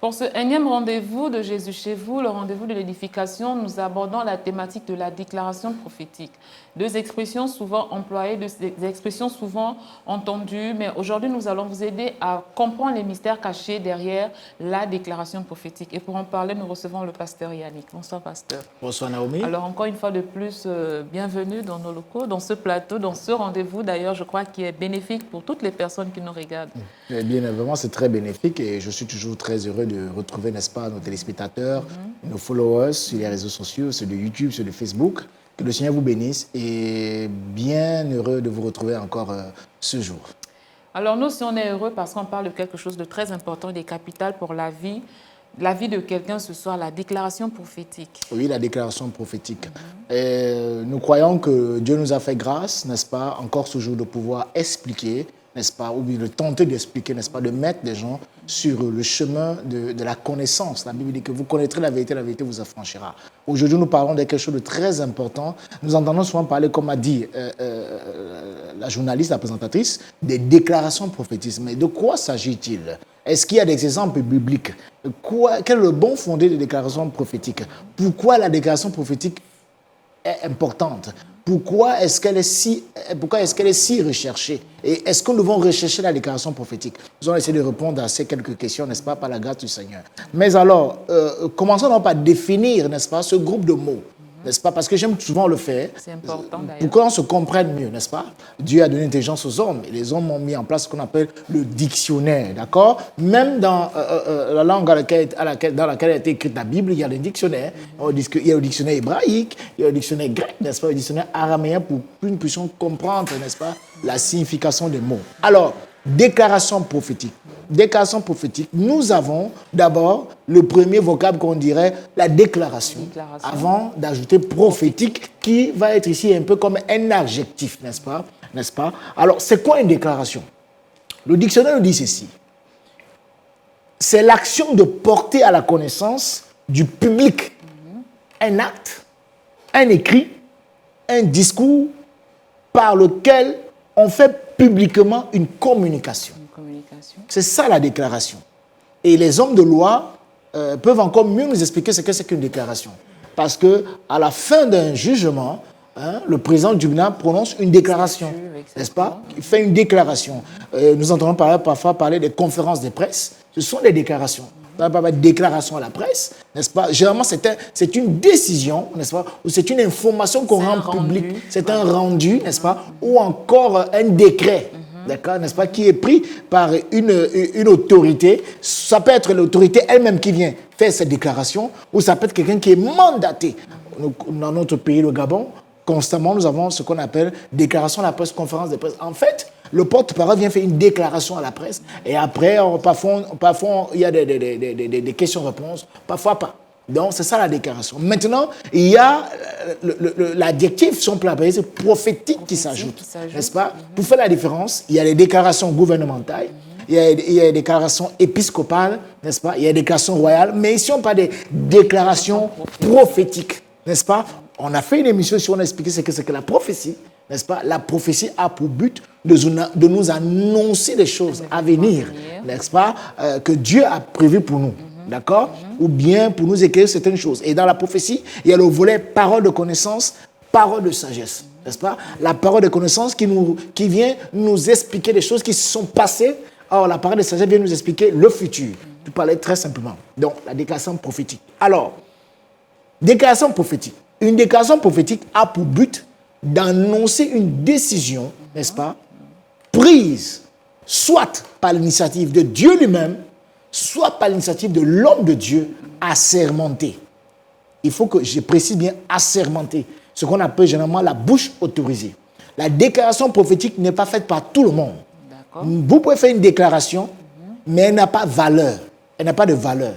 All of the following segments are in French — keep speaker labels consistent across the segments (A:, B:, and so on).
A: Pour ce énième rendez-vous de Jésus chez vous, le rendez-vous de l'édification, nous abordons la thématique de la déclaration prophétique. Deux expressions souvent employées, deux expressions souvent entendues, mais aujourd'hui nous allons vous aider à comprendre les mystères cachés derrière la déclaration prophétique. Et pour en parler, nous recevons le pasteur Yannick. Bonsoir pasteur.
B: Bonsoir Naomi.
A: Alors encore une fois de plus, bienvenue dans nos locaux, dans ce plateau, dans ce rendez-vous d'ailleurs, je crois qui est bénéfique pour toutes les personnes qui nous regardent.
B: Bien évidemment, c'est très bénéfique et je suis toujours très heureux de retrouver, n'est-ce pas, nos téléspectateurs, nos followers sur les réseaux sociaux, sur le YouTube, sur le Facebook. Que le Seigneur vous bénisse et bien heureux de vous retrouver encore ce jour.
A: Alors nous, si on est heureux parce qu'on parle de quelque chose de très important et de capital pour la vie de quelqu'un, ce soit la déclaration prophétique.
B: Oui, la déclaration prophétique. Nous croyons que Dieu nous a fait grâce, n'est-ce pas, encore ce jour de pouvoir expliquer, n'est-ce pas, ou bien de tenter d'expliquer, n'est-ce pas, de mettre des gens sur le chemin de la connaissance. La Bible dit que vous connaîtrez la vérité vous affranchira. Aujourd'hui, nous parlons de quelque chose de très important. Nous entendons souvent parler, comme a dit la journaliste, la présentatrice, des déclarations prophétiques. Mais de quoi s'agit-il? Est-ce qu'il y a des exemples bibliques? Quel est le bon fondé des déclarations prophétiques? Pourquoi la déclaration prophétique est importante? Pourquoi est-ce qu'elle est si recherchée? Et est-ce que nous devons rechercher la déclaration prophétique? Nous allons essayer de répondre à ces quelques questions, n'est-ce pas, par la grâce du Seigneur. Mais alors, commençons donc par définir, n'est-ce pas, ce groupe de mots. N'est-ce pas? Parce que j'aime souvent le faire.
A: C'est important d'ailleurs.
B: Pour qu'on se comprenne mieux, n'est-ce pas? Dieu a donné l'intelligence aux hommes. Et les hommes ont mis en place ce qu'on appelle le dictionnaire, d'accord? Même dans la langue dans laquelle a été écrite la Bible, il y a le dictionnaire. Il y a le dictionnaire hébraïque, il y a le dictionnaire grec, n'est-ce pas? Le dictionnaire araméen pour que nous puissions comprendre, n'est-ce pas, la signification des mots. Alors, déclaration prophétique. Déclaration prophétique, nous avons d'abord le premier vocable qu'on dirait la déclaration. Avant d'ajouter prophétique qui va être ici un peu comme un adjectif, n'est-ce pas? N'est-ce pas? Alors, c'est quoi une déclaration? Le dictionnaire nous dit ceci. C'est l'action de porter à la connaissance du public un acte, un écrit, un discours par lequel on fait publiquement une communication. C'est ça la déclaration. Et les hommes de loi peuvent encore mieux nous expliquer ce que c'est qu'une déclaration. Parce qu'à la fin d'un jugement, le président du tribunal prononce une déclaration, n'est-ce pas? Il fait une déclaration. Nous entendons parfois parler des conférences de presse. Ce sont des déclarations. On parle de déclaration à la presse, n'est-ce pas? Généralement, c'est une décision, n'est-ce pas? Ou c'est une information qu'on rend publique. C'est un rendu, n'est-ce pas? Ou encore un décret. D'accord, n'est-ce pas, qui est pris par une autorité. Ça peut être l'autorité elle-même qui vient faire cette déclaration, ou ça peut être quelqu'un qui est mandaté. Dans notre pays, le Gabon, constamment, nous avons ce qu'on appelle déclaration à la presse, conférence de presse. En fait, le porte-parole vient faire une déclaration à la presse, et après, parfois il y a des questions-réponses, parfois pas. Donc, c'est ça la déclaration. Maintenant, il y a l'adjectif, si on peut l'appeler, c'est prophétique qui s'ajoute, n'est-ce pas? Pour faire la différence, il y a les déclarations gouvernementales, il y a les déclarations épiscopales, n'est-ce pas? Il y a les déclarations royales, mais ici, on parle des déclarations prophétiques, n'est-ce pas? On a fait une émission sur on a expliqué ce que c'est que la prophétie, n'est-ce pas? La prophétie a pour but de nous annoncer des choses à venir, n'est-ce pas? Que Dieu a prévu pour nous. D'accord? Ou bien pour nous écrire certaines choses. Et dans la prophétie, il y a le volet parole de connaissance, parole de sagesse. N'est-ce pas? La parole de connaissance qui vient nous expliquer des choses qui se sont passées. Or, la parole de sagesse vient nous expliquer le futur. Je parlais très simplement. Donc, la déclaration prophétique. Alors, déclaration prophétique. Une déclaration prophétique a pour but d'annoncer une décision, n'est-ce pas? Prise, soit par l'initiative de Dieu lui-même, soit par l'initiative de l'homme de Dieu assermenté. Il faut que je précise bien assermenté, ce qu'on appelle généralement la bouche autorisée. La déclaration prophétique n'est pas faite par tout le monde. Vous pouvez faire une déclaration, mais elle n'a pas valeur. Elle n'a pas de valeur.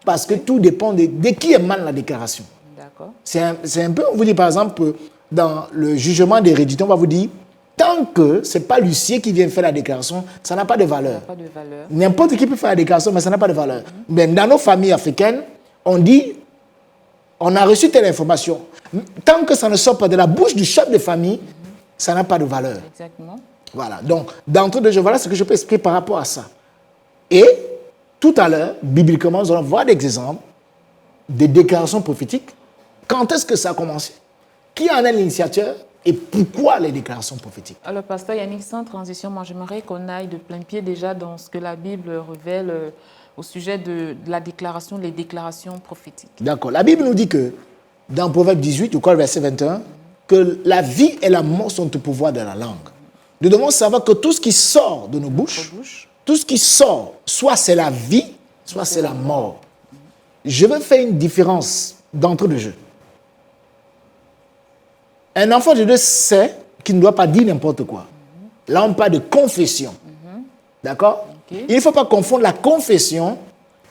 B: Parce que tout dépend de qui émane la déclaration. C'est un peu, on vous dit par exemple, dans le jugement d'hérédité, on va vous dire, tant que ce n'est pas l'huissier qui vient faire la déclaration, ça n'a pas de valeur. N'importe qui peut faire la déclaration, mais ça n'a pas de valeur. Mais dans nos familles africaines, on dit, on a reçu telle information. Tant que ça ne sort pas de la bouche du chef de famille, ça n'a pas de valeur.
A: Exactement.
B: Voilà. Donc, d'entre deux jeux, voilà ce que je peux expliquer par rapport à ça. Et tout à l'heure, bibliquement, nous allons voir des exemples des déclarations prophétiques. Quand est-ce que ça a commencé? Qui en est l'initiateur? Et pourquoi les déclarations prophétiques?
A: Alors, pasteur Yannick, sans transition, moi j'aimerais qu'on aille de plein pied déjà dans ce que la Bible révèle au sujet de la déclaration, les déclarations prophétiques.
B: D'accord. La Bible nous dit que, dans Proverbe 18, au verset 21, que la vie et la mort sont au pouvoir de la langue. Nous devons savoir que tout ce qui sort de nos bouches, tout ce qui sort, soit c'est la vie, soit c'est la mort. Je vais faire une différence d'entre deux jeux. Un enfant de Dieu sait qu'il ne doit pas dire n'importe quoi. Là, on parle de confession. D'accord? Okay. Il ne faut pas confondre la confession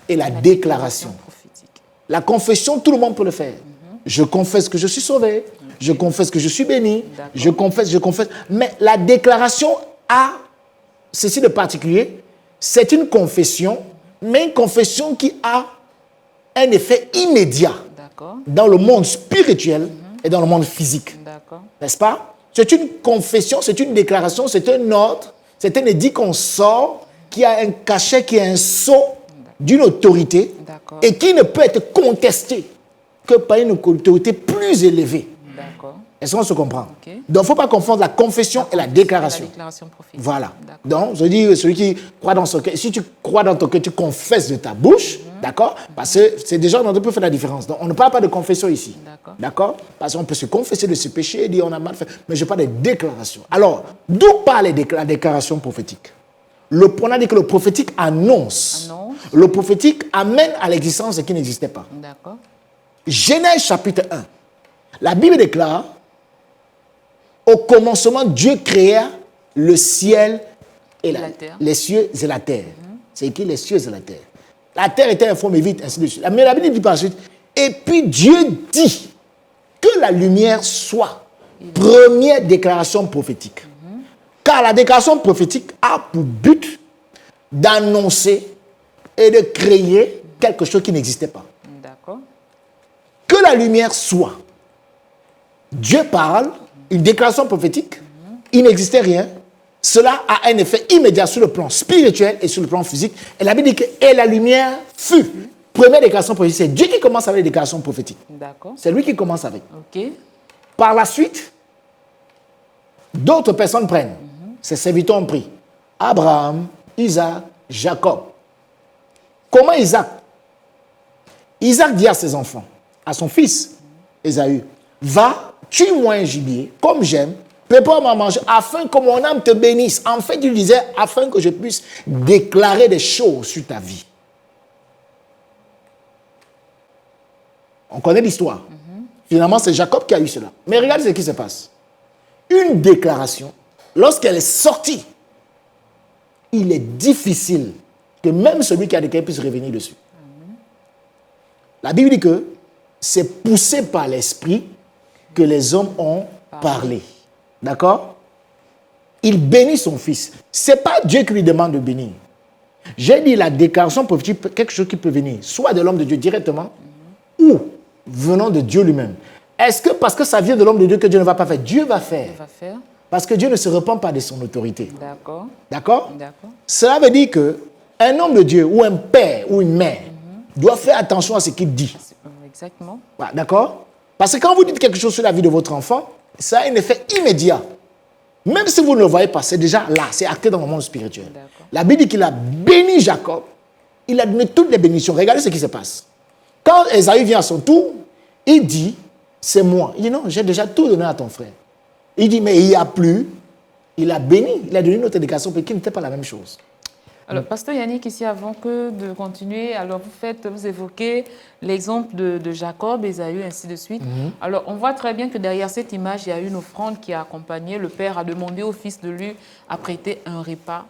B: et la déclaration. La confession, tout le monde peut le faire. Je confesse que je suis sauvé. Je confesse que je suis béni. Je confesse. Mais la déclaration a ceci de particulier. C'est une confession, mais une confession qui a un effet immédiat dans le monde spirituel et dans le monde physique. N'est-ce pas? C'est une confession, c'est une déclaration, c'est un ordre, c'est un édit qu'on sort, qui a un cachet, qui a un sceau d'une autorité et qui ne peut être contesté que par une autorité plus élevée. Est-ce qu'on se comprend? Donc, il ne faut pas confondre la confession et la déclaration. Voilà. Donc, je dis, celui qui croit dans son cœur, si tu crois dans ton cœur, tu confesses de ta bouche, d'accord? Parce que c'est déjà, on peut faire la différence. Donc, on ne parle pas de confession ici. D'accord? Parce qu'on peut se confesser de ses péchés et dire on a mal fait. Mais je parle de déclaration. Alors, d'où parle la déclaration prophétique? On a dit que le prophétique annonce. Le prophétique amène à l'existence ce qui n'existait pas. Genèse chapitre 1. La Bible déclare: au commencement, Dieu créa le ciel et les cieux et la terre. C'est écrit les cieux et la terre. La terre était informe et vide, ainsi de suite. Mais la Bible dit par la suite: et puis Dieu dit que la lumière soit. Première déclaration prophétique. Car la déclaration prophétique a pour but d'annoncer et de créer quelque chose qui n'existait pas. Que la lumière soit. Dieu parle, une déclaration prophétique, il n'existait rien. Cela a un effet immédiat sur le plan spirituel et sur le plan physique. Et la Bible dit que et la lumière fut. Première déclaration prophétique, c'est Dieu qui commence avec les déclarations prophétiques. C'est lui qui commence avec. Par la suite, d'autres personnes prennent. Ses serviteurs ont pris. Abraham, Isaac, Jacob. Comment Isaac? Isaac dit à ses enfants, à son fils, Ésaü: va, tue-moi un gibier, comme j'aime, prépare-moi à manger, afin que mon âme te bénisse. En fait, il disait, afin que je puisse déclarer des choses sur ta vie. On connaît l'histoire. Finalement, c'est Jacob qui a eu cela. Mais regardez ce qui se passe. Une déclaration, lorsqu'elle est sortie, il est difficile que même celui qui a déclaré puisse revenir dessus. La Bible dit que c'est poussé par l'esprit que les hommes ont parlé. D'accord? Il bénit son fils. Ce n'est pas Dieu qui lui demande de bénir. J'ai dit la déclaration prophétique, quelque chose qui peut venir, soit de l'homme de Dieu directement, ou venant de Dieu lui-même. Est-ce que parce que ça vient de l'homme de Dieu que Dieu ne va pas faire? Dieu va faire. Parce que Dieu ne se repent pas de son autorité. D'accord? Cela veut dire qu'un homme de Dieu, ou un père, ou une mère, doit faire attention à ce qu'il dit.
A: Exactement.
B: D'accord? Parce que quand vous dites quelque chose sur la vie de votre enfant, ça a un effet immédiat. Même si vous ne le voyez pas, c'est déjà là, c'est acté dans le monde spirituel. La Bible dit qu'il a béni Jacob, il a donné toutes les bénédictions. Regardez ce qui se passe. Quand Ésaü vient à son tour, il dit, c'est moi. Il dit, non, j'ai déjà tout donné à ton frère. Il dit, mais il n'y a plus. Il a béni, il a donné une autre déclaration, mais qui n'était pas la même chose.
A: Alors, pasteur Yannick, ici, avant que de continuer, alors vous évoquez l'exemple de Jacob, Ésaü, ainsi de suite. Alors, on voit très bien que derrière cette image, il y a une offrande qui a accompagné. Le père a demandé au fils de lui à prêter un repas.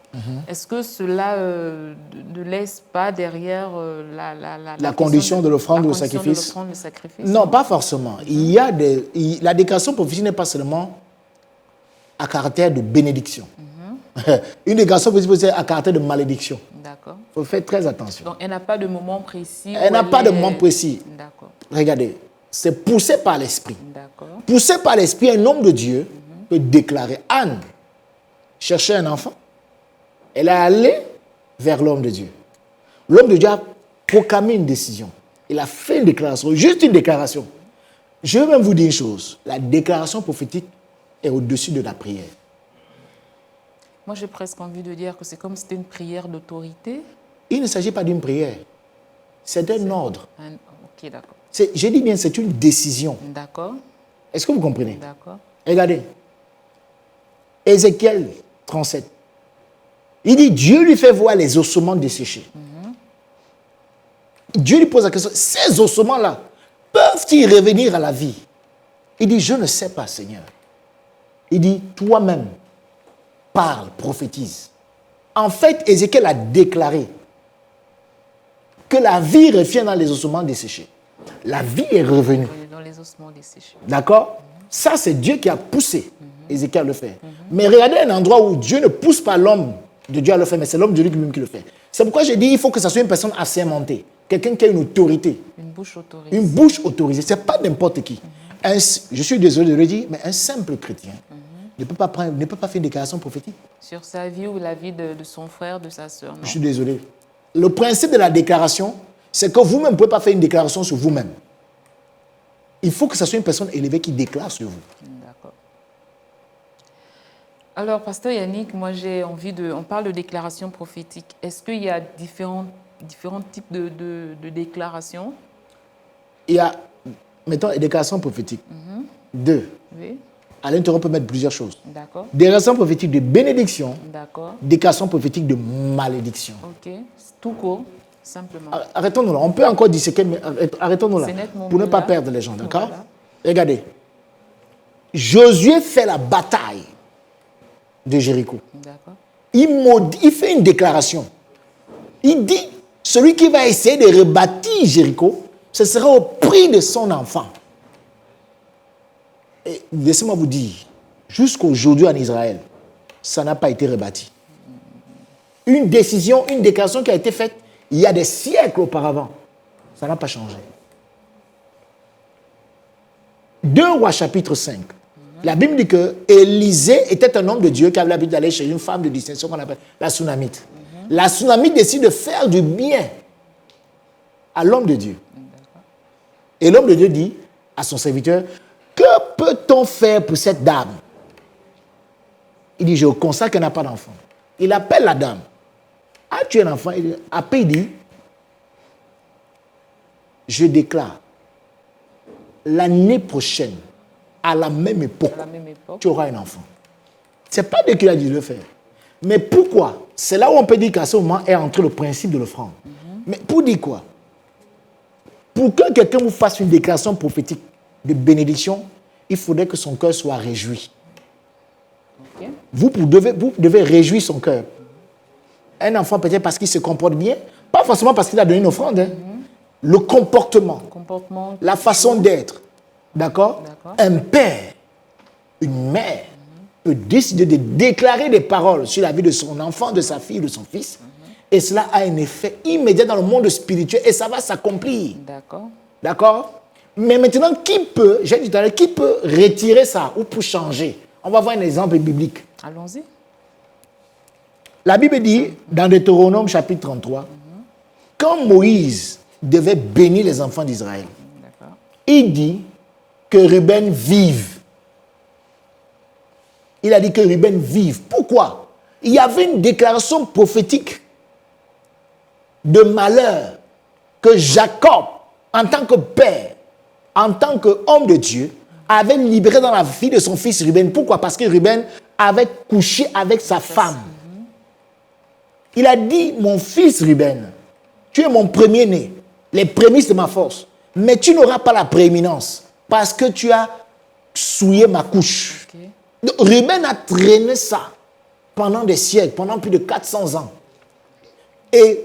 A: Est-ce que cela ne laisse pas derrière
B: la condition de l'offrande ou le sacrifice? Non, pas forcément. La déclaration prophétique n'est pas seulement à caractère de bénédiction. Une déclaration peut être à caractère de malédiction. D'accord. Il faut faire très attention.
A: Donc, elle n'a pas de moment précis.
B: Elle n'a pas de moment précis. D'accord. Regardez, c'est poussé par l'esprit. D'accord. Poussé par l'esprit, un homme de Dieu peut déclarer. Anne cherchait un enfant. Elle est allée vers l'homme de Dieu. L'homme de Dieu a proclamé une décision. Il a fait une déclaration, juste une déclaration. Je vais même vous dire une chose. La déclaration prophétique est au-dessus de la prière.
A: Moi, j'ai presque envie de dire que c'est comme si c'était une prière d'autorité.
B: Il ne s'agit pas d'une prière. C'est un ordre.
A: Ok, d'accord.
B: Je dis bien, c'est une décision.
A: D'accord.
B: Est-ce que vous comprenez?
A: D'accord.
B: Regardez. Ézéchiel 37. Il dit, Dieu lui fait voir les ossements desséchés. Dieu lui pose la question, ces ossements-là, peuvent-ils revenir à la vie? Il dit, je ne sais pas, Seigneur. Il dit, toi-même, parle, prophétise. En fait, Ézéchiel a déclaré que la vie revient dans les ossements desséchés. La vie est revenue.
A: Dans les ossements desséchés.
B: D'accord? Ça, c'est Dieu qui a poussé Ézéchiel à le faire. Mais regardez un endroit où Dieu ne pousse pas l'homme de Dieu à le faire, mais c'est l'homme de Dieu lui-même qui le fait. C'est pourquoi j'ai dit il faut que ça soit une personne assermentée. Quelqu'un qui a une autorité.
A: Une bouche autorisée.
B: Une bouche autorisée. Ce n'est pas n'importe qui. Je suis désolé de le dire, mais un simple chrétien ne peut pas faire une déclaration prophétique.
A: Sur sa vie ou la vie de son frère, de sa sœur.
B: Je suis désolé. Le principe de la déclaration, c'est que vous-même ne pouvez pas faire une déclaration sur vous-même. Il faut que ce soit une personne élevée qui déclare sur vous.
A: D'accord. Alors, pasteur Yannick, moi j'ai envie de... On parle de déclaration prophétique. Est-ce qu'il y a différents types de déclarations?
B: Il y a, mettons, les déclarations prophétiques. Deux.
A: Oui.
B: À l'intérieur, on peut mettre plusieurs choses.
A: D'accord.
B: Déclaration prophétique de bénédiction.
A: D'accord.
B: Déclaration prophétique de malédiction.
A: Ok. Tout court, simplement.
B: Arrêtons-nous là. On peut encore disséquer, mais arrêtons-nous là. Pour ne pas perdre les gens, d'accord?
A: Voilà.
B: Regardez. Josué fait la bataille de Jéricho.
A: D'accord.
B: Il fait une déclaration. Il dit, celui qui va essayer de rebâtir Jéricho, ce sera au prix de son enfant. Et laissez-moi vous dire, jusqu'aujourd'hui en Israël, ça n'a pas été rebâti. Une décision, une déclaration qui a été faite il y a des siècles auparavant, ça n'a pas changé. 2 Rois chapitre 5. La Bible dit que Élisée était un homme de Dieu qui avait l'habitude d'aller chez une femme de distinction qu'on appelle la Sunamite. La Sunamite décide de faire du bien à l'homme de Dieu. Et l'homme de Dieu dit à son serviteur, que peut-on faire pour cette dame? Il dit, je constate qu'elle n'a pas d'enfant. Il appelle la dame. As-tu un enfant? Après, il dit, je déclare, l'année prochaine, à la même époque, tu auras un enfant. Ce n'est pas Dieu qui a dit de le faire. Mais pourquoi? C'est là où on peut dire qu'à ce moment est entré le principe de l'offrande. Mais pour dire quoi? Pour que quelqu'un vous fasse une déclaration prophétique de bénédiction, il faudrait que son cœur soit réjoui.
A: Okay.
B: Vous devez réjouir son cœur. Un enfant peut-être parce qu'il se comporte bien, pas forcément parce qu'il a donné une offrande. Hein. Le comportement, la façon d'être. D'accord? Un père, une mère peut décider de déclarer des paroles sur la vie de son enfant, de sa fille, de son fils. Et cela a un effet immédiat dans le monde spirituel et ça va s'accomplir.
A: D'accord.
B: D'accord? Mais maintenant, qui peut retirer ça ou pour changer? On va voir un exemple biblique.
A: Allons-y.
B: La Bible dit, dans Deutéronome chapitre 33, quand Moïse devait bénir les enfants d'Israël, il dit que Ruben vive. Il a dit que Ruben vive. Pourquoi? Il y avait une déclaration prophétique de malheur que Jacob, en tant que père, en tant qu'homme de Dieu, avait libéré dans la vie de son fils Ruben. Pourquoi? Parce que Ruben avait couché avec sa femme. Il a dit, mon fils Ruben, tu es mon premier-né, les prémices de ma force, mais tu n'auras pas la prééminence parce que tu as souillé ma couche. Okay. Donc, Ruben a traîné ça pendant des siècles, pendant plus de 400 ans. Et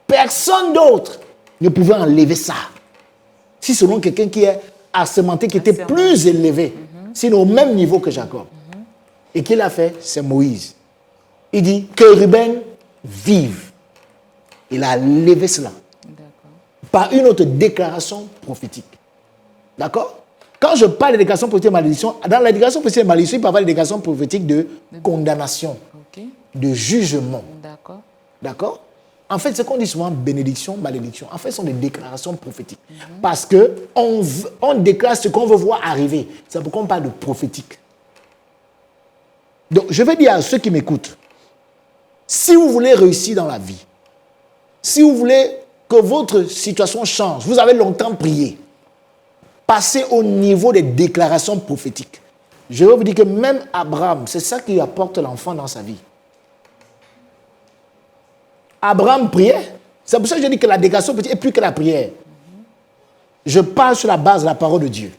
B: personne d'autre ne pouvait enlever ça. Si selon quelqu'un qui est assermenté, qui était plus élevé, sinon au même niveau que Jacob. Et qui l'a fait? C'est Moïse. Il dit que Ruben vive. Il a levé cela. Par une autre déclaration prophétique. D'accord? Quand je parle de déclaration prophétique de malédiction, dans la déclaration prophétique de malédiction, il peut y avoir des déclarations prophétiques de condamnation, de jugement. D'accord? En fait, ce qu'on dit souvent, bénédiction, malédiction, en fait, ce sont des déclarations prophétiques. Parce qu'on déclare ce qu'on veut voir arriver. C'est pourquoi on parle de prophétique. Donc, je vais dire à ceux qui m'écoutent, si vous voulez réussir dans la vie, si vous voulez que votre situation change, vous avez longtemps prié, passez au niveau des déclarations prophétiques. Je vais vous dire que même Abraham, c'est ça qui apporte l'enfant dans sa vie. Abraham priait. C'est pour ça que je dis que la déclaration prophétique est plus que la prière. Je parle sur la base de la parole de Dieu.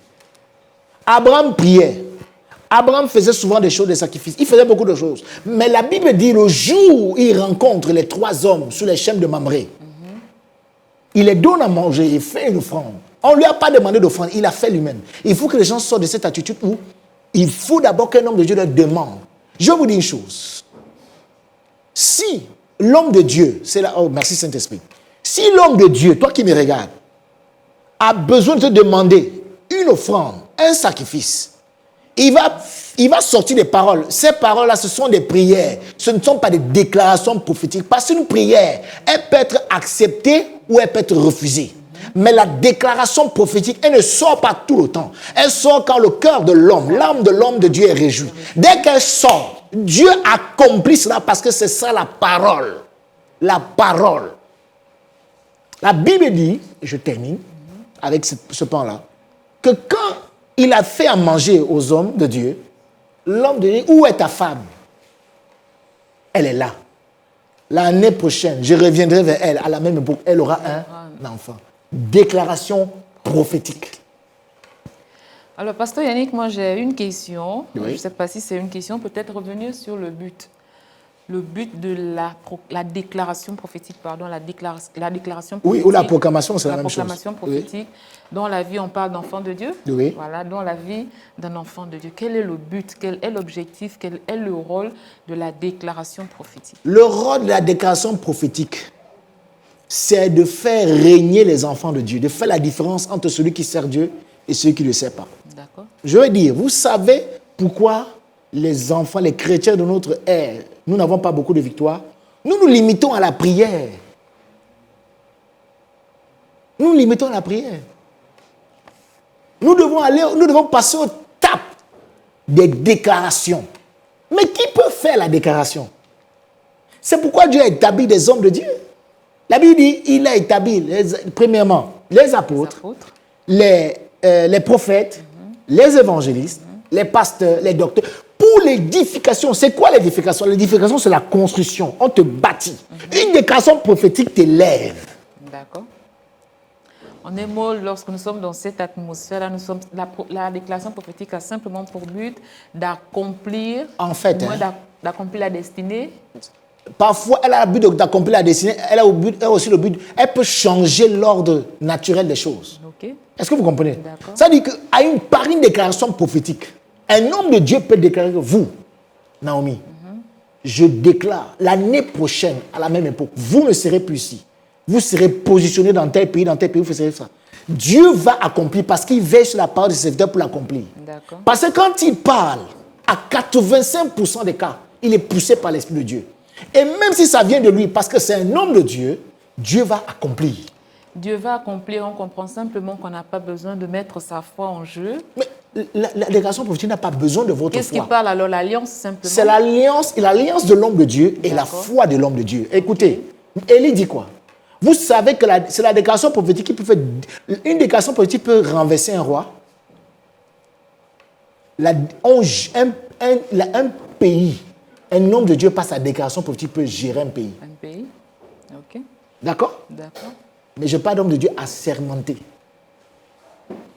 B: Abraham priait. Abraham faisait souvent des choses, des sacrifices. Il faisait beaucoup de choses. Mais la Bible dit, le jour où il rencontre les 3 hommes sur les chênes de Mamré, il les donne à manger, il fait une offrande. On ne lui a pas demandé d'offrande, il l'a fait lui-même. Il faut que les gens sortent de cette attitude où il faut d'abord qu'un homme de Dieu leur demande. Je vais vous dire une chose. Si l'homme de Dieu, c'est là, oh merci Saint-Esprit. Si l'homme de Dieu, toi qui me regardes, a besoin de te demander une offrande, un sacrifice, il va sortir des paroles. Ces paroles-là, ce sont des prières. Ce ne sont pas des déclarations prophétiques. Parce qu'une prière, elle peut être acceptée ou elle peut être refusée. Mais la déclaration prophétique, elle ne sort pas tout le temps. Elle sort quand le cœur de l'homme, l'âme de l'homme de Dieu est réjouie. Dès qu'elle sort, Dieu accomplit cela parce que c'est ça la parole. La parole. La Bible dit, et je termine avec ce pan-là, que quand il a fait à manger aux hommes de Dieu, l'homme de Dieu, où est ta femme? Elle est là. L'année prochaine, je reviendrai vers elle, à la même époque, elle aura un enfant. Déclaration prophétique.
A: Alors, Pasteur Yannick, moi j'ai une question.
B: Oui.
A: Je ne sais pas si c'est une question, peut-être revenir sur le but. Le but de la déclaration prophétique, pardon, la déclaration prophétique.
B: Oui, ou la proclamation, c'est la même chose.
A: La proclamation prophétique. Oui. Dans la vie, on parle d'enfant de Dieu.
B: Oui.
A: Voilà, dans la vie d'un enfant de Dieu. Quel est le but, quel est l'objectif, quel est le rôle de la déclaration prophétique?
B: Le rôle de la déclaration prophétique, c'est de faire régner les enfants de Dieu, de faire la différence entre celui qui sert Dieu et celui qui ne le sert pas.
A: D'accord.
B: Je veux dire, vous savez pourquoi les enfants, les chrétiens de notre ère, nous n'avons pas beaucoup de victoires? Nous nous limitons à la prière. Nous nous limitons à la prière. Nous devons passer au tap des déclarations. Mais qui peut faire la déclaration? C'est pourquoi Dieu a établi des hommes de Dieu. La Bible dit, il a établi, premièrement, les apôtres, les prophètes, les évangélistes, les pasteurs, les docteurs, pour l'édification. C'est quoi l'édification? L'édification, c'est la construction. On te bâtit. Une déclaration prophétique t'élève.
A: D'accord. En un mot, lorsque nous sommes dans cette atmosphère-là, la déclaration prophétique a simplement pour but d'accomplir, d'accomplir la destinée.
B: Parfois, elle a le but d'accomplir la destinée, elle a aussi le but, elle peut changer l'ordre naturel des choses.
A: Okay.
B: Est-ce que vous comprenez?
A: D'accord.
B: Ça veut dire que par une déclaration prophétique, un homme de Dieu peut déclarer que vous, Naomi, je déclare, l'année prochaine, à la même époque, vous ne serez plus ici. Vous serez positionné dans tel pays, vous ferez ça. Dieu va accomplir parce qu'il veille sur la parole de ses serviteurs pour l'accomplir.
A: D'accord.
B: Parce que quand il parle, à 85% des cas, il est poussé par l'Esprit de Dieu. Et même si ça vient de lui, parce que c'est un homme de Dieu, Dieu va accomplir.
A: Dieu va accomplir, on comprend simplement qu'on n'a pas besoin de mettre sa foi en jeu.
B: Mais la déclaration prophétique n'a pas besoin de votre foi.
A: Qu'est-ce qui parle alors? L'alliance simplement? C'est
B: l'alliance de l'homme de Dieu et la foi de l'homme de Dieu. Écoutez, Élie dit quoi? Vous savez que c'est la déclaration prophétique qui peut faire... Une déclaration prophétique peut renverser un roi. Un pays, un homme de Dieu par sa déclaration prophétique peut gérer un pays.
A: Un pays, ok.
B: D'accord?
A: D'accord.
B: Mais je parle d'homme de Dieu assermenté.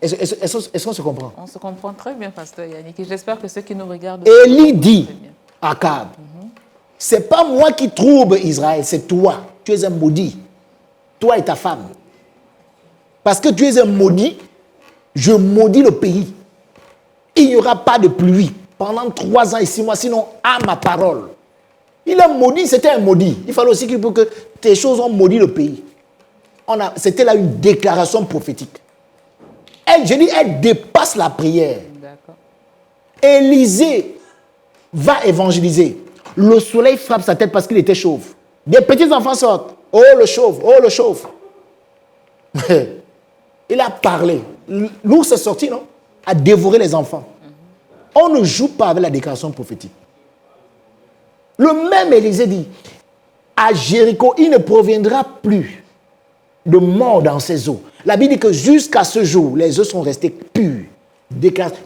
B: Est-ce qu'on se comprend?
A: On se comprend très bien, Pasteur Yannick. Et j'espère que ceux qui nous regardent...
B: Élie dit à Akab, c'est pas moi qui trouble Israël, c'est toi. Tu es un maudit. Toi et ta femme. Parce que tu es un maudit, je maudis le pays. Il n'y aura pas de pluie pendant 3 ans et 6 mois, sinon à ma parole. Il a maudit, c'était un maudit. Il fallait aussi que tes choses ont maudit le pays. C'était là une déclaration prophétique. Elle dépasse la prière.
A: D'accord.
B: Élisée va évangéliser. Le soleil frappe sa tête parce qu'il était chauve. Des petits enfants sortent. Oh le chauve, oh le chauve. Il a parlé. L'ours est sorti, non? A dévoré les enfants. On ne joue pas avec la déclaration prophétique. Le même Élisée dit, à Jéricho, il ne proviendra plus de mort dans ses eaux. La Bible dit que jusqu'à ce jour, les eaux sont restées pures.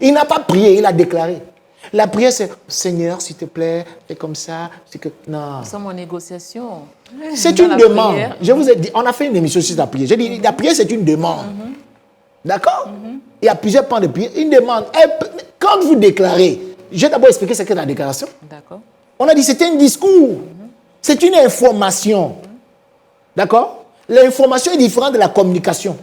B: Il n'a pas prié, il a déclaré. La prière, c'est Seigneur, s'il te plaît, fais comme ça. Non.
A: Nous sommes en négociation.
B: C'est une demande. Prière. Je vous ai dit, on a fait une émission sur la prière. J'ai dit, la prière, c'est une demande. D'accord? Il y a plusieurs pans de prière. Une demande. Quand vous déclarez, je vais d'abord expliquer ce qu'est la déclaration.
A: D'accord.
B: On a dit, c'est un discours. C'est une information. D'accord? L'information est différente de la communication.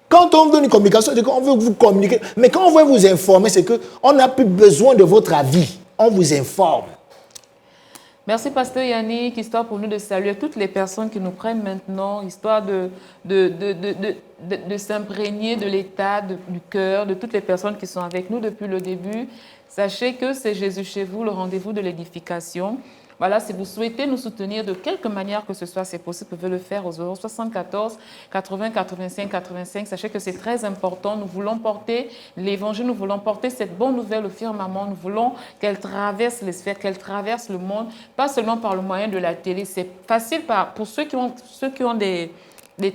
B: Quand on donne une communication, c'est qu'on veut vous communiquer. Mais quand on veut vous informer, c'est qu'on n'a plus besoin de votre avis. On vous informe.
A: Merci, Pasteur Yannick. Histoire pour nous de saluer toutes les personnes qui nous prennent maintenant, histoire de s'imprégner de l'état du cœur, de toutes les personnes qui sont avec nous depuis le début. Sachez que c'est Jésus chez vous, le rendez-vous de l'édification. Voilà, si vous souhaitez nous soutenir de quelque manière que ce soit, c'est possible, vous pouvez le faire au 074 80 85 85. Sachez que c'est très important. Nous voulons porter l'évangile, nous voulons porter cette bonne nouvelle au firmament. Nous voulons qu'elle traverse les sphères, qu'elle traverse le monde, pas seulement par le moyen de la télé. C'est facile pour ceux qui ont des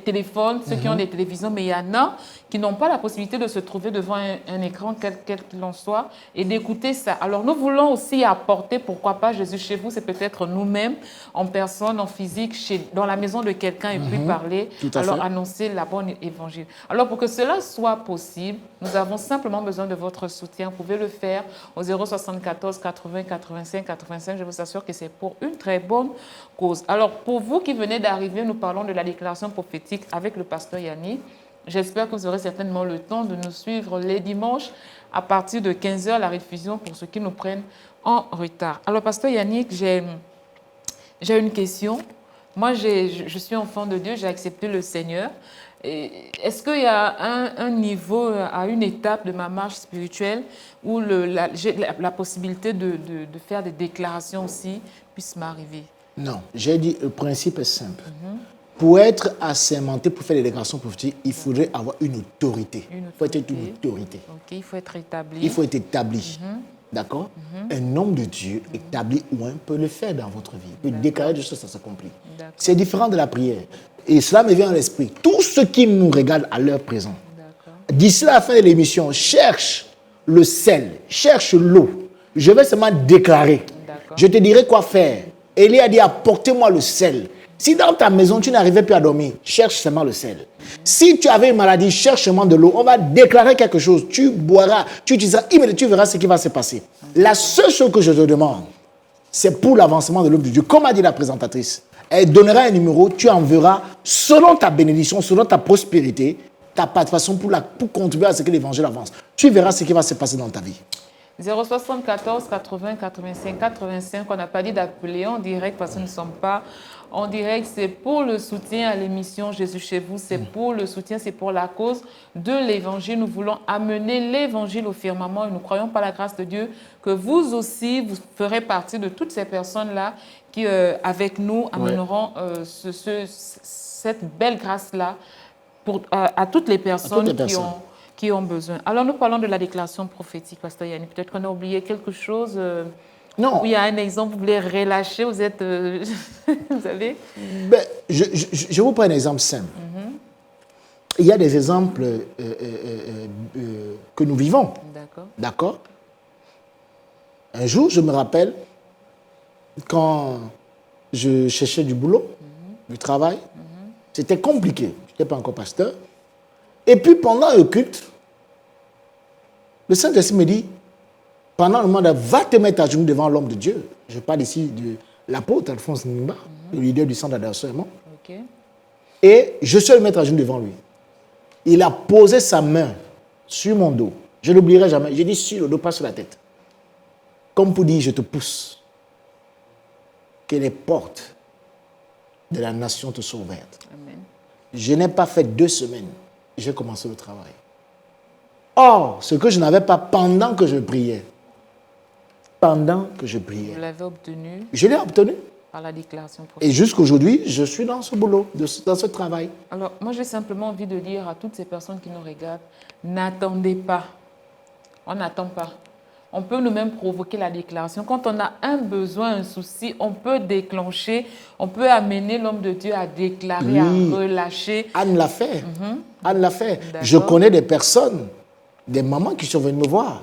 A: téléphones, ceux qui ont des télévisions, mais il y en a qui n'ont pas la possibilité de se trouver devant un écran, quel qu'il en soit, et d'écouter ça. Alors, nous voulons aussi apporter, pourquoi pas, Jésus chez vous, c'est peut-être nous-mêmes, en personne, en physique, dans la maison de quelqu'un, et puis parler, alors annoncer la bonne évangile. Alors, pour que cela soit possible, nous avons simplement besoin de votre soutien. Vous pouvez le faire au 074 80 85 85. Je vous assure que c'est pour une très bonne cause. Alors, pour vous qui venez d'arriver, nous parlons de la déclaration prophétique avec le pasteur Yannick. J'espère que vous aurez certainement le temps de nous suivre les dimanches à partir de 15h, la rediffusion pour ceux qui nous prennent en retard. Alors, pasteur Yannick, j'ai une question. Moi, je suis enfant de Dieu, j'ai accepté le Seigneur. Est-ce qu'il y a un niveau, à une étape de ma marche spirituelle où j'ai la possibilité de faire des déclarations aussi puisse m'arriver?
B: Non, j'ai dit, le principe est simple. Pour être assermenté, pour faire des déclarations prophétiques, il faudrait avoir une autorité. Il faut être une autorité.
A: Ok, il faut être établi.
B: Il faut être établi. D'accord? Un homme de Dieu établi ou un peut le faire dans votre vie. Il peut déclarer des choses, ça s'accomplit. C'est différent de la prière. Et cela me vient à l'esprit. Tous ceux qui nous regardent à l'heure présente, d'ici la fin de l'émission, cherche le sel, cherche l'eau. Je vais seulement déclarer. Je te dirai quoi faire. Élie a dit, apportez-moi le sel. Si dans ta maison, tu n'arrivais plus à dormir, cherche seulement le sel. Si tu avais une maladie, cherche seulement de l'eau. On va déclarer quelque chose. Tu boiras, tu utiliseras, tu verras ce qui va se passer. La seule chose que je te demande, c'est pour l'avancement de l'œuvre de Dieu. Comme a dit la présentatrice, elle donnera un numéro, tu enverras selon ta bénédiction, selon ta prospérité, ta façon pour contribuer à ce que l'évangile avance. Tu verras ce qui va se passer dans ta vie.
A: 074 80 85 85, on n'a pas dit d'appeler en direct parce que nous ne sommes pas en direct. C'est pour le soutien à l'émission Jésus chez vous, c'est pour le soutien, c'est pour la cause de l'évangile. Nous voulons amener l'évangile au firmament et nous croyons par la grâce de Dieu que vous aussi, vous ferez partie de toutes ces personnes-là qui, avec nous, amèneront cette belle grâce-là à toutes les personnes qui ont besoin. Alors, nous parlons de la déclaration prophétique, pasteur Yannick. Peut-être qu'on a oublié quelque chose.
B: Non.
A: Où il y a un exemple, vous voulez relâcher, vous êtes... vous savez
B: je vous prends un exemple simple. Il y a des exemples que nous vivons. D'accord. Un jour, je me rappelle, quand je cherchais du boulot, du travail, c'était compliqué. Je n'étais pas encore pasteur. Et puis, pendant le culte, le Saint-Esprit me dit, pendant le mandat, va te mettre à genoux devant l'homme de Dieu. Je parle ici de l'apôtre Alphonse Nimba, le leader du centre d'adoration. Et je suis allé me mettre à genoux devant lui. Il a posé sa main sur mon dos. Je ne l'oublierai jamais. J'ai dit sur le dos, pas sur la tête. Comme pour dire, je te pousse. Que les portes de la nation te sont ouvertes. Amen. Je n'ai pas fait 2 semaines. J'ai commencé le travail. Or, ce que je n'avais pas pendant que je priais. Pendant que je priais.
A: Vous l'avez obtenu.
B: Je l'ai obtenu.
A: par la déclaration
B: Et
A: prophétique.
B: jusqu'aujourd'hui, je suis dans ce boulot, dans ce travail.
A: Alors, moi, j'ai simplement envie de dire à toutes ces personnes qui nous regardent, n'attendez pas. On n'attend pas. On peut nous-mêmes provoquer la déclaration. Quand on a un besoin, un souci, on peut déclencher, on peut amener l'homme de Dieu à déclarer,
B: Oui.
A: à relâcher.
B: Anne l'a fait. Anne l'a fait.
A: D'accord.
B: Je connais des personnes, des mamans qui sont venues me voir.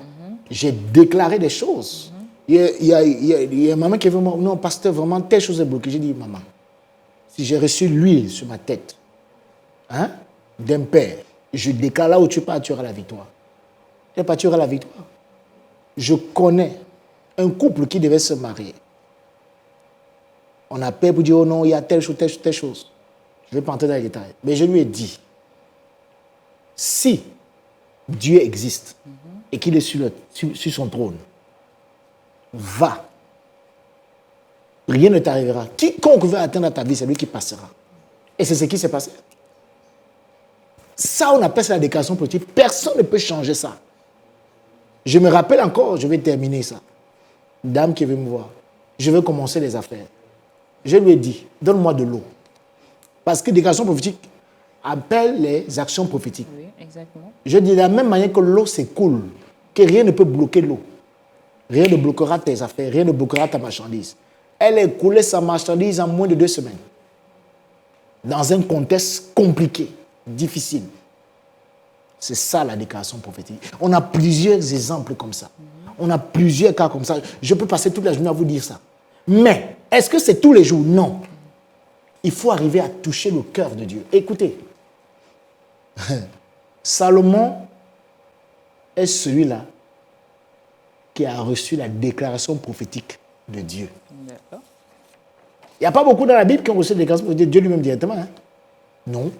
B: J'ai déclaré des choses. Il y a une maman qui est venue me dire, non, pasteur, vraiment, telle chose est bloquée. J'ai dit, maman, si j'ai reçu l'huile sur ma tête, hein, d'un père, je déclare là où tu pars, tu auras la victoire. Tu pas, tu auras la victoire. Je connais un couple qui devait se marier. On appelle pour dire, oh non, il y a telle chose, telle chose, telle chose. Je ne vais pas entrer dans les détails. Mais je lui ai dit, si Dieu existe et qu'il est sur son trône, va. Rien ne t'arrivera. Quiconque veut atteindre ta vie, c'est lui qui passera. Et c'est ce qui s'est passé. Ça, on appelle ça la déclaration politique. Personne ne peut changer ça. Je me rappelle encore, je vais terminer ça. Dame qui veut me voir. Je veux commencer les affaires. Je lui ai dit, donne-moi de l'eau. Parce que déclaration prophétique appelle les actions prophétiques.
A: Oui, exactement.
B: Je dis de la même manière que l'eau s'écoule, que rien ne peut bloquer l'eau. Rien ne bloquera tes affaires, rien ne bloquera ta marchandise. Elle a écoulé sa marchandise en moins de 2 semaines. Dans un contexte compliqué, difficile. C'est ça la déclaration prophétique. On a plusieurs exemples comme ça. On a plusieurs cas comme ça. Je peux passer toute la journée à vous dire ça. Mais, est-ce que c'est tous les jours? Non. Il faut arriver à toucher le cœur de Dieu. Écoutez, Salomon est celui-là qui a reçu la déclaration prophétique de Dieu.
A: D'accord.
B: Il n'y a pas beaucoup dans la Bible qui ont reçu la déclaration prophétique de Dieu lui-même directement. Hein? Non.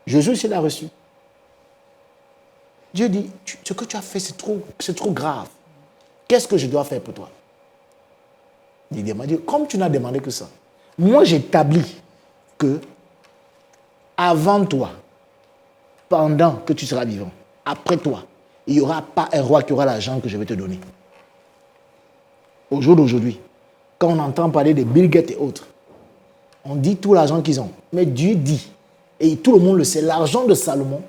B: Jésus aussi l'a reçu. Dieu dit, ce que tu as fait, c'est trop grave. Qu'est-ce que je dois faire pour toi? Il demande, comme tu n'as demandé que ça, moi j'établis que avant toi, pendant que tu seras vivant, après toi, il n'y aura pas un roi qui aura l'argent que je vais te donner. Au jour d'aujourd'hui, quand on entend parler de Bill Gates et autres, on dit tout l'argent qu'ils ont. Mais Dieu dit, et tout le monde le sait, l'argent de Salomon,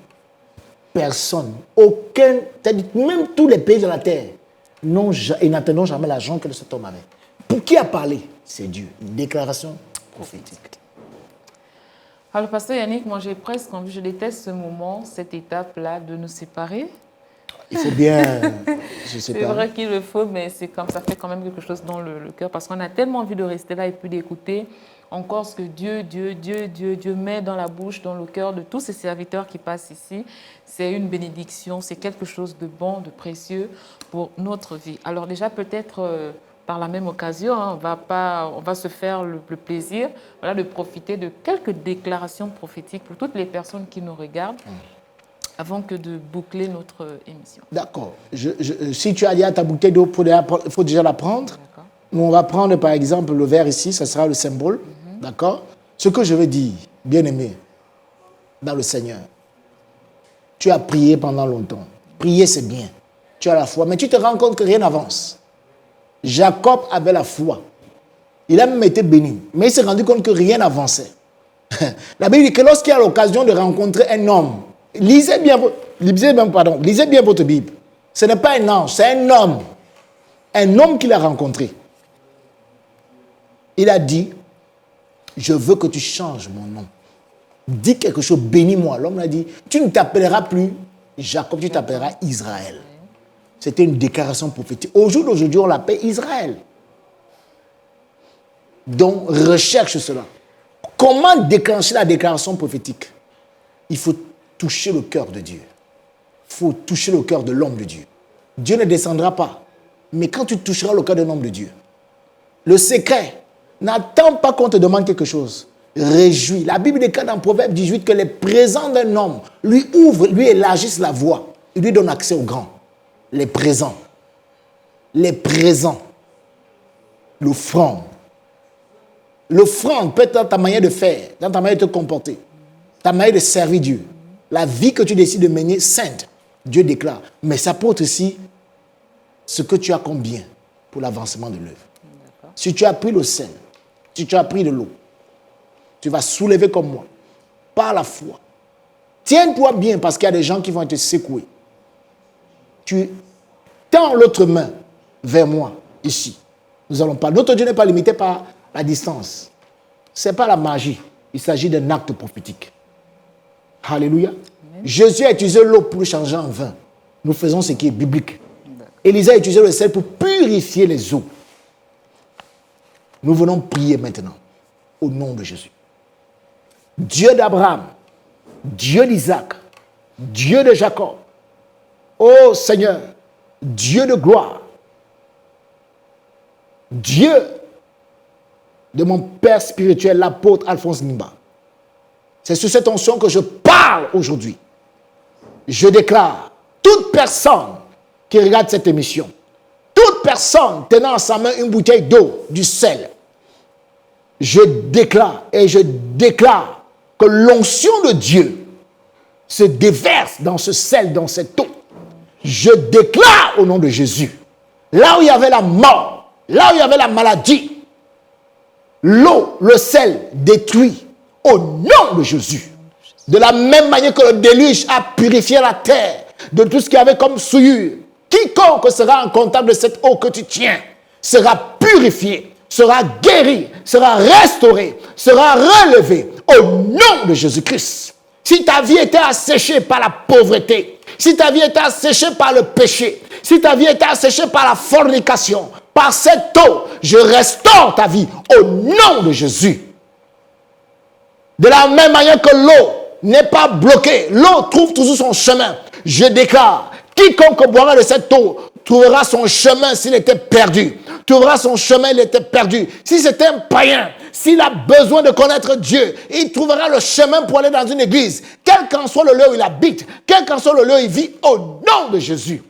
B: personne, aucun, c'est-à-dire même tous les pays de la terre, n'attendront jamais l'argent que cet homme avait. Pour qui a parlé? C'est Dieu. Une déclaration prophétique.
A: Alors, pasteur Yannick, moi j'ai presque envie, je déteste ce moment, cette étape-là de nous séparer.
B: Il faut bien, je sais
A: C'est
B: pas.
A: vrai qu'il le faut, mais c'est comme ça fait quand même quelque chose dans le cœur parce qu'on a tellement envie de rester là et puis d'écouter encore ce que Dieu met dans la bouche, dans le cœur de tous ces serviteurs qui passent ici. C'est une bénédiction, c'est quelque chose de bon, de précieux pour notre vie. Alors déjà peut-être par la même occasion, hein, on va se faire le plaisir de profiter de quelques déclarations prophétiques pour toutes les personnes qui nous regardent. Avant que de boucler notre émission.
B: D'accord. Si tu as déjà ta bouteille d'eau, il faut déjà la prendre. Nous, on va prendre par exemple le verre ici, ça sera le symbole. D'accord. Ce que je veux dire, bien-aimé, dans le Seigneur, tu as prié pendant longtemps. Prier, c'est bien. Tu as la foi, mais tu te rends compte que rien n'avance. Jacob avait la foi. Il a même été béni, mais il s'est rendu compte que rien n'avançait. La Bible dit que lorsqu'il a l'occasion de rencontrer un homme, lisez bien votre Bible. Ce n'est pas un ange, c'est un homme. Un homme qu'il a rencontré. Il a dit, je veux que tu changes mon nom. Dis quelque chose, bénis-moi. L'homme a dit, tu ne t'appelleras plus Jacob, tu t'appelleras Israël. C'était une déclaration prophétique. Au jour d'aujourd'hui, on l'appelle Israël. Donc, recherche cela. Comment déclencher la déclaration prophétique? Il faut toucher le cœur de Dieu. Il faut toucher le cœur de l'homme de Dieu. Dieu ne descendra pas. Mais quand tu toucheras le cœur d'un homme de Dieu, le secret, n'attends pas qu'on te demande quelque chose. Réjouis. La Bible déclare dans Proverbe 18 que les présents d'un homme lui ouvrent, lui élargissent la voie. Il lui donne accès aux grands. Les présents. Les présents. L'offrande. L'offrande peut être dans ta manière de faire, dans ta manière de te comporter, ta manière de servir Dieu. La vie que tu décides de mener, sainte, Dieu déclare. Mais ça porte aussi ce que tu as comme bien pour l'avancement de l'œuvre. Si tu as pris le sel, Si tu as pris de l'eau, tu vas soulever comme moi, par la foi. Tiens-toi bien parce qu'il y a des gens qui vont te secouer. Tu tends l'autre main vers moi, ici. Nous allons pas. Notre Dieu n'est pas limité par la distance. Ce n'est pas la magie. Il s'agit d'un acte prophétique. Alléluia. Amen. Jésus a utilisé l'eau pour le changer en vin. Nous faisons ce qui est biblique. Élisée a utilisé le sel pour purifier les eaux. Nous venons prier maintenant au nom de Jésus. Dieu d'Abraham, Dieu d'Isaac, Dieu de Jacob, ô Seigneur, Dieu de gloire, Dieu de mon Père spirituel, l'apôtre Alphonse Nimba. C'est sur cette onction que je parle aujourd'hui. Je déclare, toute personne qui regarde cette émission, toute personne tenant en sa main une bouteille d'eau, du sel, je déclare que l'onction de Dieu se déverse dans ce sel, dans cette eau. Je déclare au nom de Jésus, là où il y avait la mort, là où il y avait la maladie, l'eau, le sel détruit au nom de Jésus. De la même manière que le déluge a purifié la terre de tout ce qu'il y avait comme souillure, quiconque sera en contact de cette eau que tu tiens sera purifié, sera guéri, sera restauré, sera relevé au nom de Jésus-Christ. Si ta vie était asséchée par la pauvreté, si ta vie était asséchée par le péché, si ta vie était asséchée par la fornication, par cette eau, je restaure ta vie au nom de Jésus. De la même manière que l'eau n'est pas bloquée, l'eau trouve toujours son chemin. Je déclare, quiconque boira de cette eau trouvera son chemin s'il était perdu. Trouvera son chemin, il était perdu. Si c'est un païen, s'il a besoin de connaître Dieu, il trouvera le chemin pour aller dans une église. Quel qu'en soit le lieu où il habite, quel qu'en soit le lieu où il vit, au nom de Jésus.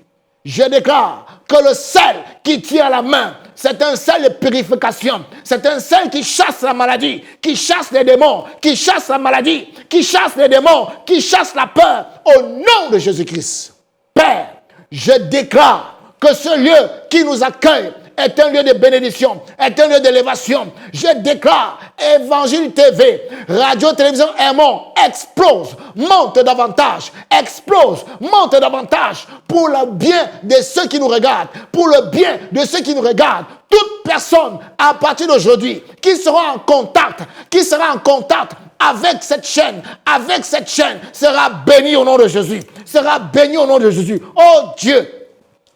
B: Je déclare que le sel qui tient à la main, c'est un sel de purification. C'est un sel qui chasse la maladie, qui chasse les démons, qui chasse la maladie, qui chasse les démons, qui chasse la peur, au nom de Jésus-Christ. Père, je déclare que ce lieu qui nous accueille est un lieu de bénédiction, est un lieu d'élévation. Je déclare, Évangile TV, Radio Télévision Hermon, explose, monte davantage, explose, monte davantage pour le bien de ceux qui nous regardent, pour le bien de ceux qui nous regardent. Toute personne à partir d'aujourd'hui qui sera en contact, avec cette chaîne sera bénie au nom de Jésus, sera bénie au nom de Jésus. Oh Dieu,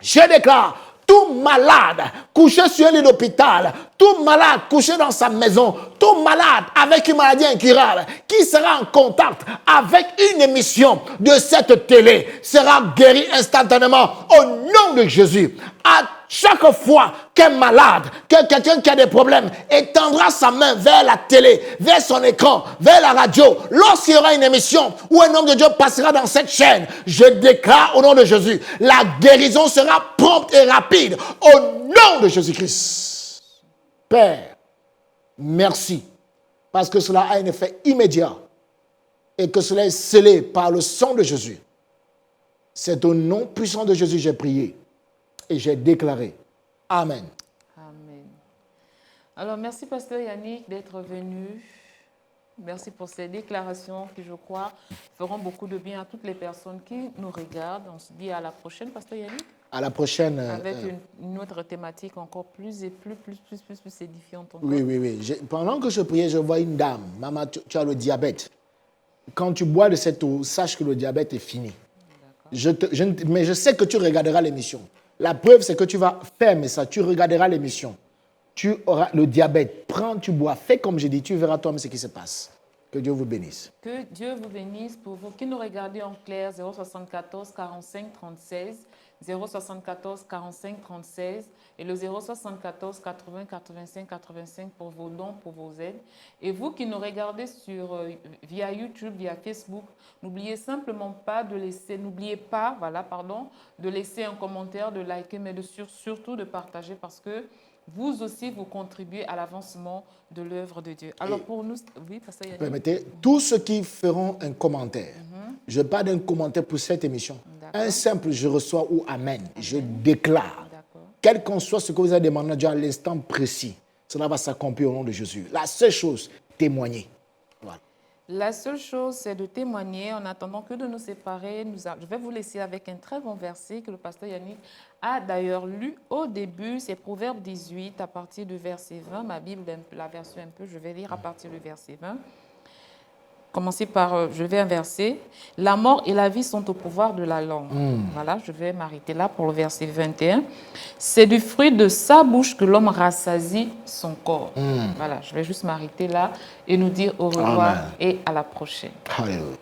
B: je déclare, tout malade couché sur un lit d'hôpital, tout malade couché dans sa maison, tout malade avec une maladie incurable, qui sera en contact avec une émission de cette télé, sera guéri instantanément au nom de Jésus. À chaque fois qu'un malade, que quelqu'un qui a des problèmes, étendra sa main vers la télé, vers son écran, vers la radio, lorsqu'il y aura une émission où un homme de Dieu passera dans cette chaîne, je déclare au nom de Jésus, la guérison sera prompte et rapide au nom de Jésus-Christ. Père, merci, parce que cela a un effet immédiat et que cela est scellé par le sang de Jésus. C'est au nom puissant de Jésus que j'ai prié. Et j'ai déclaré. Amen.
A: Amen. Alors, merci, Pasteur Yannick, d'être venu. Merci pour ces déclarations qui, je crois, feront beaucoup de bien à toutes les personnes qui nous regardent. On se dit à la prochaine, Pasteur Yannick.
B: À la prochaine.
A: Avec une autre thématique encore plus édifiante. Encore.
B: Oui. Pendant que je priais, je vois une dame. Maman, tu as le diabète. Quand tu bois de cette eau, sache que le diabète est fini. Mais je sais que tu regarderas l'émission. La preuve, c'est que tu vas faire ça. Tu regarderas l'émission. Tu auras le diabète. Prends, tu bois. Fais comme j'ai dit. Tu verras toi-même ce qui se passe. Que Dieu vous bénisse.
A: Que Dieu vous bénisse. Pour vous qui nous regardez en clair, 074 45 36, 074 45 36 et le 074 80 85 85 pour vos dons, pour vos aides. Et vous qui nous regardez via YouTube, via Facebook, n'oubliez simplement pas de laisser, de laisser un commentaire, de liker, mais surtout de partager parce que vous aussi, vous contribuez à l'avancement de l'œuvre de Dieu. Alors pour nous, oui, Pasteur Yannick.
B: Permettez, tous ceux qui feront un commentaire, je parle d'un commentaire pour cette émission. Un simple je reçois ou amen. Je déclare, quel qu'en soit ce que vous avez demandé à Dieu à l'instant précis, cela va s'accomplir au nom de Jésus. La seule chose, témoigner. Voilà.
A: La seule chose, c'est de témoigner en attendant que de nous séparer. Je vais vous laisser avec un très bon verset que le pasteur Yannick a d'ailleurs lu au début. C'est Proverbe 18 à partir du verset 20. Ma Bible, la version un peu, je vais lire à partir du verset 20. Commencer par, je vais inverser. La mort et la vie sont au pouvoir de la langue. Voilà, je vais m'arrêter là pour le verset 21. C'est du fruit de sa bouche que l'homme rassasie son corps. Voilà, je vais juste m'arrêter là et nous dire au revoir et à la prochaine.
B: Alléluia.